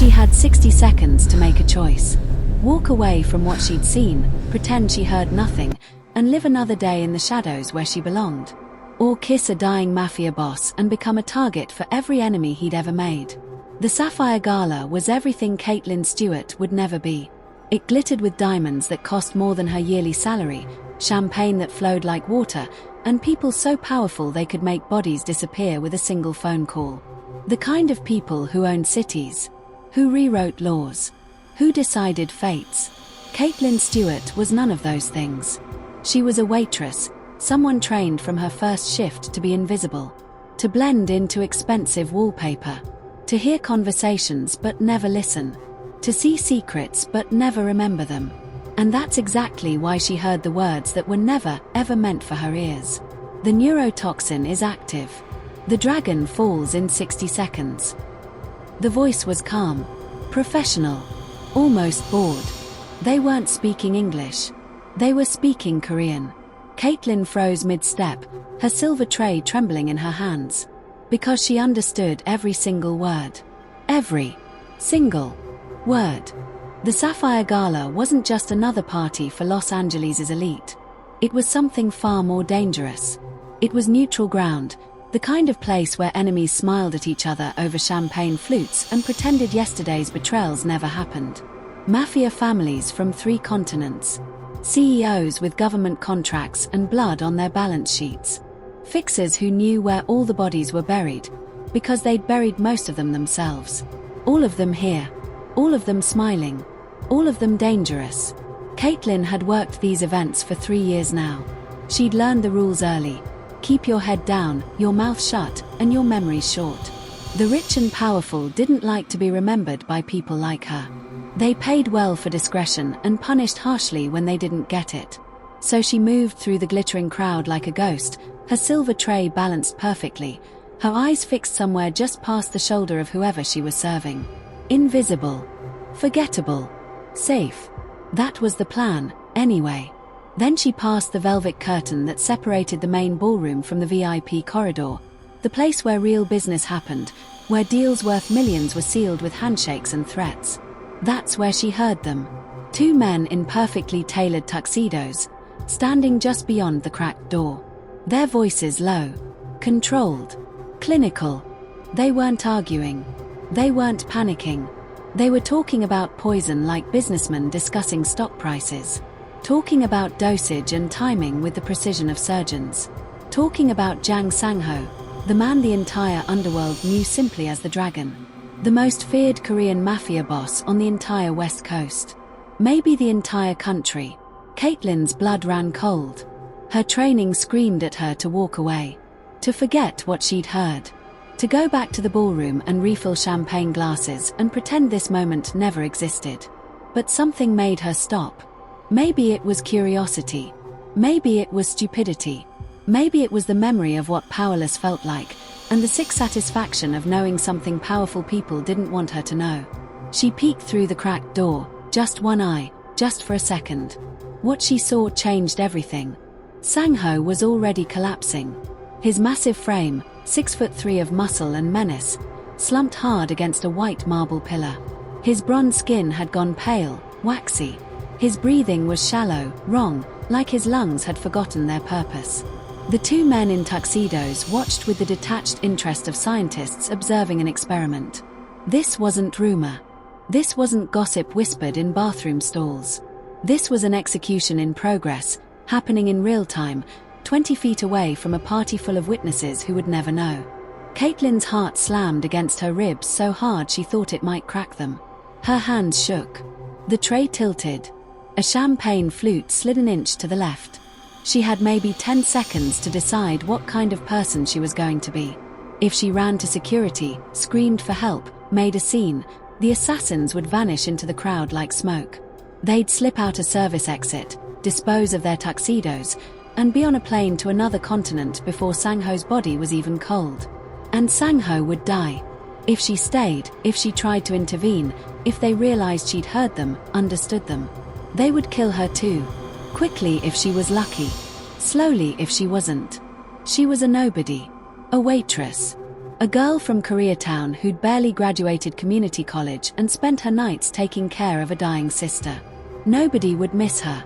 She had 60 seconds to make a choice. Walk away from what she'd seen, pretend she heard nothing, and live another day in the shadows where she belonged. Or kiss a dying mafia boss and become a target for every enemy he'd ever made. The Sapphire Gala was everything Caitlyn Stewart would never be. It glittered with diamonds that cost more than her yearly salary, champagne that flowed like water, and people so powerful they could make bodies disappear with a single phone call. The kind of people who owned cities, who rewrote laws, who decided fates. Caitlyn Stewart was none of those things. She was a waitress, someone trained from her first shift to be invisible, to blend into expensive wallpaper, to hear conversations but never listen, to see secrets but never remember them. And that's exactly why she heard the words that were never, ever meant for her ears. The neurotoxin is active. The dragon falls in 60 seconds. The voice was calm, professional, almost bored. They weren't speaking English. They were speaking Korean. Caitlyn froze mid-step, her silver tray trembling in her hands, because she understood every single word. Every single word. The Sapphire Gala wasn't just another party for Los Angeles' elite. It was something far more dangerous. It was neutral ground, the kind of place where enemies smiled at each other over champagne flutes and pretended yesterday's betrayals never happened. Mafia families from 3 continents. CEOs with government contracts and blood on their balance sheets. Fixers who knew where all the bodies were buried, because they'd buried most of them themselves. All of them here. All of them smiling. All of them dangerous. Caitlyn had worked these events for 3 years now. She'd learned the rules early. Keep your head down, your mouth shut, and your memories short. The rich and powerful didn't like to be remembered by people like her. They paid well for discretion and punished harshly when they didn't get it. So she moved through the glittering crowd like a ghost, her silver tray balanced perfectly, her eyes fixed somewhere just past the shoulder of whoever she was serving. Invisible. Forgettable. Safe. That was the plan, anyway. Then she passed the velvet curtain that separated the main ballroom from the VIP corridor, the place where real business happened, where deals worth millions were sealed with handshakes and threats. That's where she heard them. 2 men in perfectly tailored tuxedos, standing just beyond the cracked door. Their voices low, controlled, clinical. They weren't arguing. They weren't panicking. They were talking about poison like businessmen discussing stock prices. Talking about dosage and timing with the precision of surgeons. Talking about Jang Sang-ho, the man the entire underworld knew simply as the Dragon. The most feared Korean mafia boss on the entire West Coast. Maybe the entire country. Caitlyn's blood ran cold. Her training screamed at her to walk away. To forget what she'd heard. To go back to the ballroom and refill champagne glasses and pretend this moment never existed. But something made her stop. Maybe it was curiosity. Maybe it was stupidity. Maybe it was the memory of what powerless felt like, and the sick satisfaction of knowing something powerful people didn't want her to know. She peeked through the cracked door, just one eye, just for a second. What she saw changed everything. Sang-ho was already collapsing. His massive frame, 6'3" of muscle and menace, slumped hard against a white marble pillar. His bronze skin had gone pale, waxy. His breathing was shallow, wrong, like his lungs had forgotten their purpose. The 2 men in tuxedos watched with the detached interest of scientists observing an experiment. This wasn't rumor. This wasn't gossip whispered in bathroom stalls. This was an execution in progress, happening in real time, 20 feet away from a party full of witnesses who would never know. Caitlyn's heart slammed against her ribs so hard she thought it might crack them. Her hands shook. The tray tilted. A champagne flute slid an inch to the left. She had maybe 10 seconds to decide what kind of person she was going to be. If she ran to security, screamed for help, made a scene, the assassins would vanish into the crowd like smoke. They'd slip out a service exit, dispose of their tuxedos, and be on a plane to another continent before Sang-ho's body was even cold. And Sang-ho would die. If she stayed, if she tried to intervene, if they realized she'd heard them, understood them. They would kill her too. Quickly if she was lucky. Slowly if she wasn't. She was a nobody. A waitress. A girl from Koreatown who'd barely graduated community college and spent her nights taking care of a dying sister. Nobody would miss her.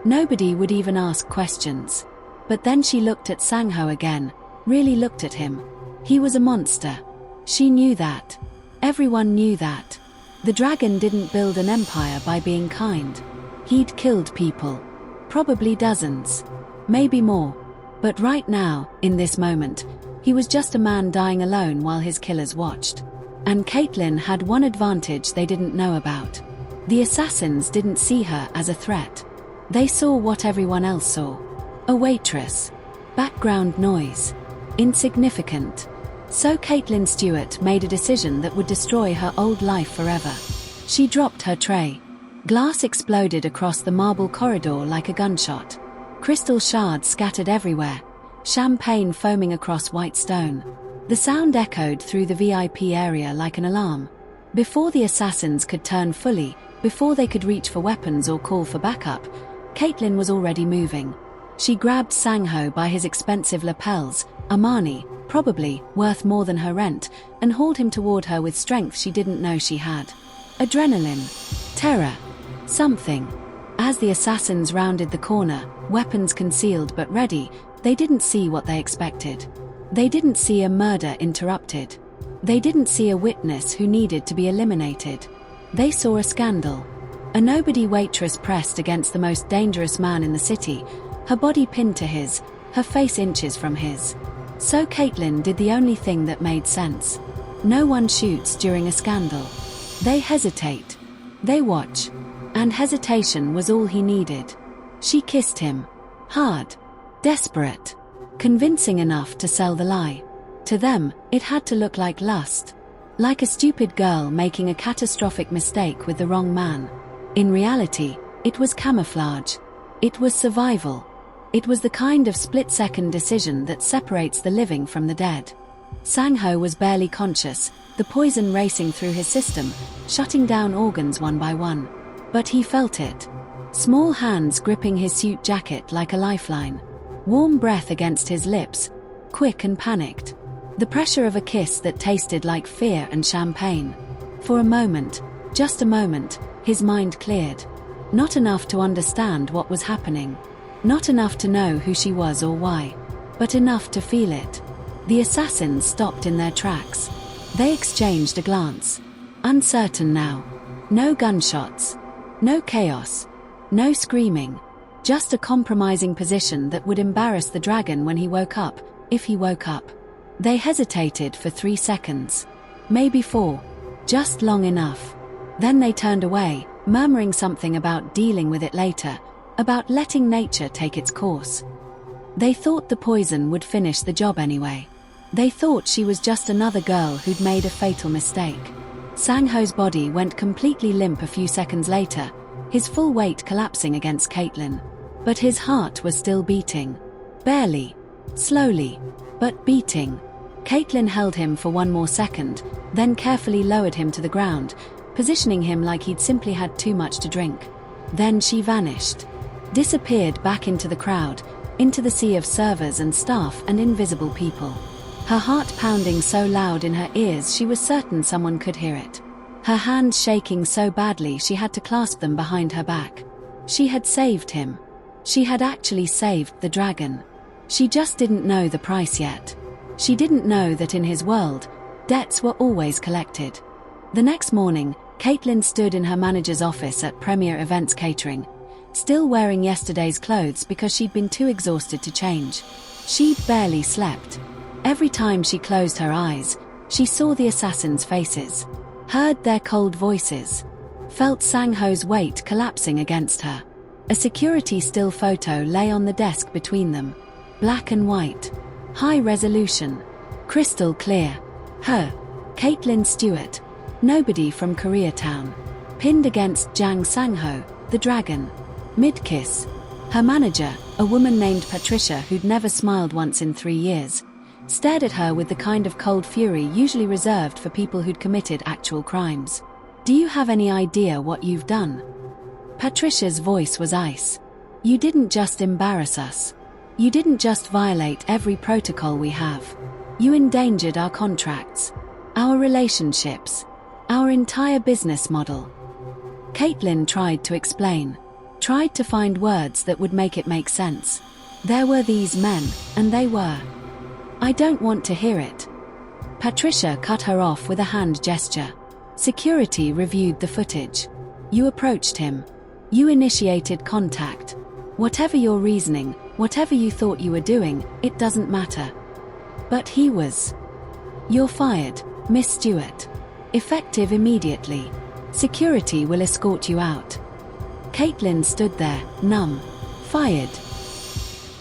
Nobody would even ask questions. But then she looked at Sang-ho again, really looked at him. He was a monster. She knew that. Everyone knew that. The dragon didn't build an empire by being kind. He'd killed people. Probably dozens. Maybe more. But right now, in this moment, he was just a man dying alone while his killers watched. And Caitlyn had one advantage they didn't know about. The assassins didn't see her as a threat. They saw what everyone else saw. A waitress. Background noise. Insignificant. So Caitlyn Stewart made a decision that would destroy her old life forever. She dropped her tray. Glass exploded across the marble corridor like a gunshot. Crystal shards scattered everywhere. Champagne foaming across white stone. The sound echoed through the VIP area like an alarm. Before the assassins could turn fully, before they could reach for weapons or call for backup, Caitlyn was already moving. She grabbed Sang-ho by his expensive lapels, Armani, probably worth more than her rent, and hauled him toward her with strength she didn't know she had. Adrenaline. Terror. Something. As the assassins rounded the corner, weapons concealed but ready, they didn't see what they expected. They didn't see a murder interrupted. They didn't see a witness who needed to be eliminated. They saw a scandal. A nobody waitress pressed against the most dangerous man in the city, her body pinned to his, her face inches from his. So Caitlyn did the only thing that made sense. No one shoots during a scandal. They hesitate. They watch. And hesitation was all he needed. She kissed him. Hard. Desperate. Convincing enough to sell the lie. To them, it had to look like lust. Like a stupid girl making a catastrophic mistake with the wrong man. In reality, it was camouflage. It was survival. It was the kind of split-second decision that separates the living from the dead. Sang-ho was barely conscious, the poison racing through his system, shutting down organs one by one. But he felt it. Small hands gripping his suit jacket like a lifeline. Warm breath against his lips, quick and panicked. The pressure of a kiss that tasted like fear and champagne. For a moment, just a moment, his mind cleared. Not enough to understand what was happening. Not enough to know who she was or why. But enough to feel it. The assassins stopped in their tracks. They exchanged a glance. Uncertain now. No gunshots. No chaos. No screaming. Just a compromising position that would embarrass the dragon when he woke up, if he woke up. They hesitated for 3 seconds. Maybe 4. Just long enough. Then they turned away, murmuring something about dealing with it later, about letting nature take its course. They thought the poison would finish the job anyway. They thought she was just another girl who'd made a fatal mistake. Sang-ho's body went completely limp a few seconds later, his full weight collapsing against Caitlyn. But his heart was still beating. Barely. Slowly. But beating. Caitlyn held him for 1 more second, then carefully lowered him to the ground, positioning him like he'd simply had too much to drink. Then she vanished. Disappeared back into the crowd, into the sea of servers and staff and invisible people. Her heart pounding so loud in her ears she was certain someone could hear it. Her hands shaking so badly she had to clasp them behind her back. She had saved him. She had actually saved the dragon. She just didn't know the price yet. She didn't know that in his world, debts were always collected. The next morning, Caitlyn stood in her manager's office at Premier Events Catering, still wearing yesterday's clothes because she'd been too exhausted to change. She'd barely slept. Every time she closed her eyes, she saw the assassins' faces, heard their cold voices, felt Sang-ho's weight collapsing against her. A security still photo lay on the desk between them. Black and white. High resolution. Crystal clear. Her. Caitlyn Stewart. Nobody from Koreatown. Pinned against Jang Sang-ho, the dragon. Mid-kiss. Her manager, a woman named Patricia who'd never smiled once in 3 years, stared at her with the kind of cold fury usually reserved for people who'd committed actual crimes. "Do you have any idea what you've done?" Patricia's voice was ice. "You didn't just embarrass us. You didn't just violate every protocol we have. You endangered our contracts, our relationships, our entire business model." Caitlyn tried to explain, tried to find words that would make it make sense. There were these men, and they were. "I don't want to hear it." Patricia cut her off with a hand gesture. "Security reviewed the footage. You approached him. You initiated contact. Whatever your reasoning, whatever you thought you were doing, it doesn't matter. But he was. You're fired, Miss Stewart. Effective immediately. Security will escort you out." Caitlyn stood there, numb. "Fired."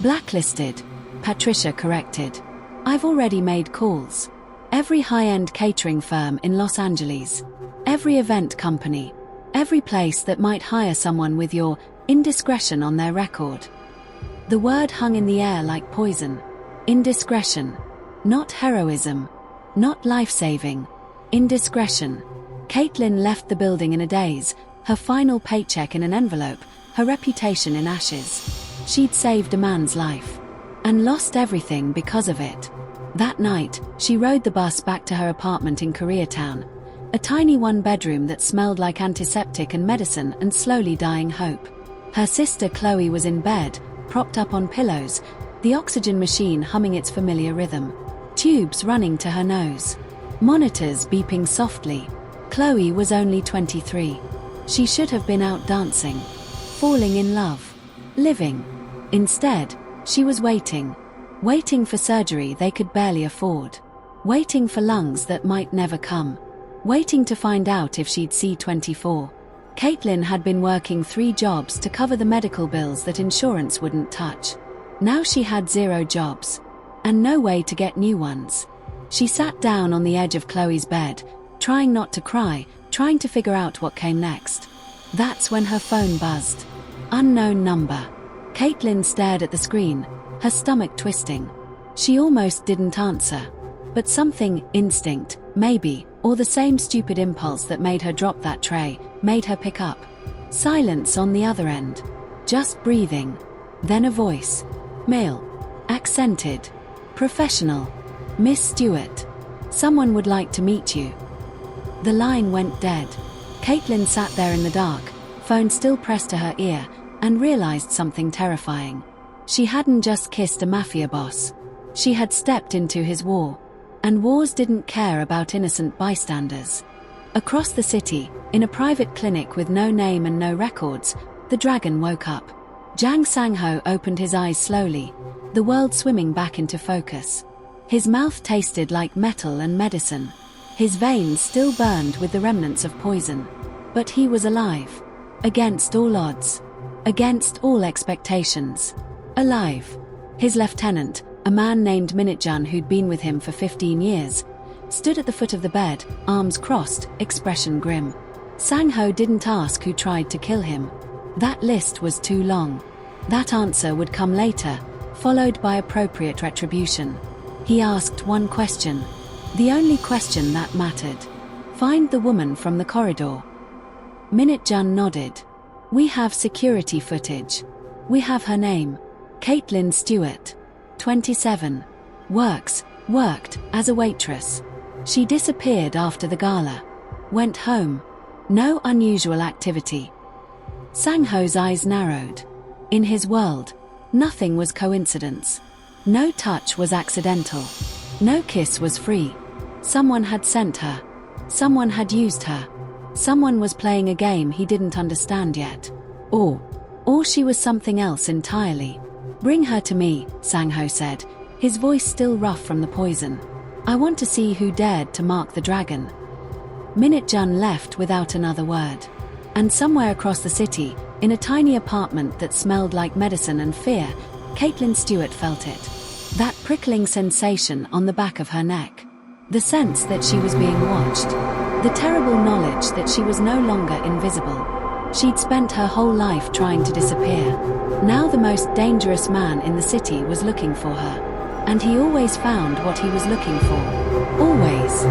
"Blacklisted," Patricia corrected. "I've already made calls. Every high-end catering firm in Los Angeles. Every event company. Every place that might hire someone with your indiscretion on their record." The word hung in the air like poison. Indiscretion. Not heroism. Not life-saving. Indiscretion. Caitlyn left the building in a daze, her final paycheck in an envelope, her reputation in ashes. She'd saved a man's life. And lost everything because of it. That night, she rode the bus back to her apartment in Koreatown. A tiny one-bedroom that smelled like antiseptic and medicine and slowly dying hope. Her sister Chloe was in bed, propped up on pillows, the oxygen machine humming its familiar rhythm. Tubes running to her nose. Monitors beeping softly. Chloe was only 23. She should have been out dancing. Falling in love. Living. Instead, she was waiting. Waiting for surgery they could barely afford. Waiting for lungs that might never come. Waiting to find out if she'd see 24. Caitlyn had been working 3 jobs to cover the medical bills that insurance wouldn't touch. Now she had 0 jobs. And no way to get new ones. She sat down on the edge of Chloe's bed, trying not to cry, trying to figure out what came next. That's when her phone buzzed. Unknown number. Caitlyn stared at the screen, her stomach twisting. She almost didn't answer. But something, instinct, maybe, or the same stupid impulse that made her drop that tray, made her pick up. Silence on the other end. Just breathing. Then a voice. Male. Accented. Professional. "Miss Stewart. Someone would like to meet you." The line went dead. Caitlyn sat there in the dark, phone still pressed to her ear, and realized something terrifying. She hadn't just kissed a mafia boss. She had stepped into his war. And wars didn't care about innocent bystanders. Across the city, in a private clinic with no name and no records, the dragon woke up. Jang Sang-ho opened his eyes slowly, the world swimming back into focus. His mouth tasted like metal and medicine. His veins still burned with the remnants of poison. But he was alive. Against all odds. Against all expectations. Alive. His lieutenant, a man named Minute-jun who'd been with him for 15 years, stood at the foot of the bed, arms crossed, expression grim. Sang-ho didn't ask who tried to kill him. That list was too long. That answer would come later, followed by appropriate retribution. He asked one question. The only question that mattered. Find the woman from the corridor. Minute-jun nodded. We have security footage. We have her name. Caitlyn Stewart. 27. Worked as a waitress. She disappeared after the gala. Went home. No unusual activity. Sang-ho's eyes narrowed. In his world, nothing was coincidence. No touch was accidental. No kiss was free. Someone had sent her. Someone had used her. Someone was playing a game he didn't understand yet. Or she was something else entirely. Bring her to me, Sang-ho said, his voice still rough from the poison. I want to see who dared to mark the dragon. Minute-jun left without another word. And somewhere across the city, in a tiny apartment that smelled like medicine and fear, Caitlyn Stewart felt it. That prickling sensation on the back of her neck. The sense that she was being watched. The terrible knowledge that she was no longer invisible. She'd spent her whole life trying to disappear. Now the most dangerous man in the city was looking for her. And he always found what he was looking for. Always.